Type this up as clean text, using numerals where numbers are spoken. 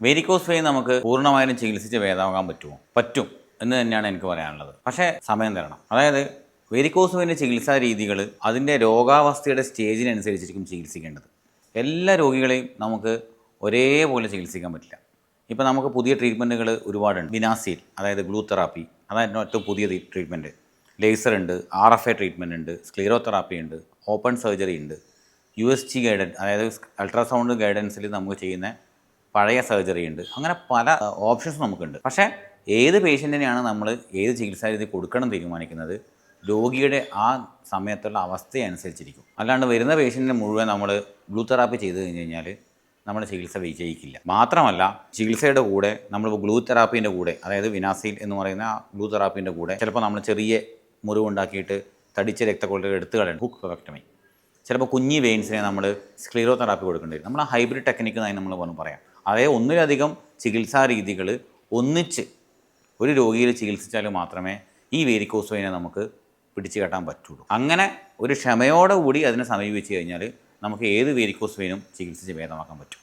Varicose vein നമുക്ക് പൂർണ്ണമായും ചികിത്സിച്ച് ഭേദമാകാൻ പറ്റുമോ? പറ്റും എന്ന് തന്നെയാണ് എനിക്ക് പറയാനുള്ളത്. പക്ഷേ സമയം തരണം. അതായത് വേരിക്കോസ് വെയിൻ്റെ ചികിത്സാ രീതികൾ അതിൻ്റെ രോഗാവസ്ഥയുടെ സ്റ്റേജിനനുസരിച്ചിരിക്കും ചികിത്സിക്കേണ്ടത്. എല്ലാ രോഗികളെയും നമുക്ക് ഒരേപോലെ ചികിത്സിക്കാൻ പറ്റില്ല. ഇപ്പോൾ നമുക്ക് പുതിയ ട്രീറ്റ്മെൻറ്റുകൾ ഒരുപാടുണ്ട്. വിനാസിൽ, അതായത് ഗ്ലൂ തെറാപ്പി, അതായത് ഏറ്റവും പുതിയ ട്രീറ്റ്മെൻറ്റ്. ലേസർ ഉണ്ട്, RFA ട്രീറ്റ്മെൻറ്റ് ഉണ്ട്, സ്ക്ലീറോതെറാപ്പി ഉണ്ട്, ഓപ്പൺ സർജറി ഉണ്ട്, USG ഗൈഡൻസ്, അതായത് അൾട്രാസൗണ്ട് ഗൈഡൻസിൽ നമുക്ക് ചെയ്യുന്ന പഴയ സർജറി ഉണ്ട്. അങ്ങനെ പല ഓപ്ഷൻസ് നമുക്കുണ്ട്. പക്ഷേ ഏത് പേഷ്യൻറ്റിനെയാണ് നമ്മൾ ഏത് ചികിത്സാ രീതി കൊടുക്കണം തീരുമാനിക്കുന്നത് രോഗിയുടെ ആ സമയത്തുള്ള അവസ്ഥയനുസരിച്ചിരിക്കും. അല്ലാണ്ട് വരുന്ന പേഷ്യൻറ്റിന് മുഴുവൻ നമ്മൾ ഗ്ലൂ തെറാപ്പി ചെയ്ത് കഴിഞ്ഞ് കഴിഞ്ഞാൽ നമ്മുടെ ചികിത്സ വിജയിക്കില്ല. മാത്രമല്ല, ചികിത്സയുടെ കൂടെ നമ്മൾ ഗ്ലൂ തെറാപ്പീൻ്റെ കൂടെ, അതായത് വിനാസിൽ എന്ന് പറയുന്ന ആ ഗ്ലൂ തെറാപ്പീൻ്റെ കൂടെ ചിലപ്പോൾ നമ്മൾ ചെറിയ മുറിവുണ്ടാക്കിയിട്ട് തടിച്ച രക്തക്കൊള്ളുകൾ എടുത്തു കളയണം, ഹുക്ക് പെക്ടമി. ചിലപ്പോൾ കുഞ്ഞി വെയിൻസിനെ നമ്മൾ സ്ക്ലീറോതെറാപ്പി കൊടുക്കേണ്ടി വരും. നമ്മൾ ആ ഹൈബ്രിഡ് ടെക്നിക്ക് എന്നായി നമ്മൾ പറയാം. അതായത് ഒന്നിലധികം ചികിത്സാ രീതികൾ ഒന്നിച്ച് ഒരു രോഗിയിൽ ചികിത്സിച്ചാൽ മാത്രമേ ഈ വേരിക്കോസ് വെയിനെ നമുക്ക് പിടിച്ചു കെട്ടാൻ പറ്റുള്ളൂ. അങ്ങനെ ഒരു ക്ഷമയോടുകൂടി അതിനെ സമീപിച്ച് കഴിഞ്ഞാൽ നമുക്ക് ഏത് വേരിക്കോസ് വെയിനും ചികിത്സിച്ച് ഭേദമാക്കാൻ പറ്റും.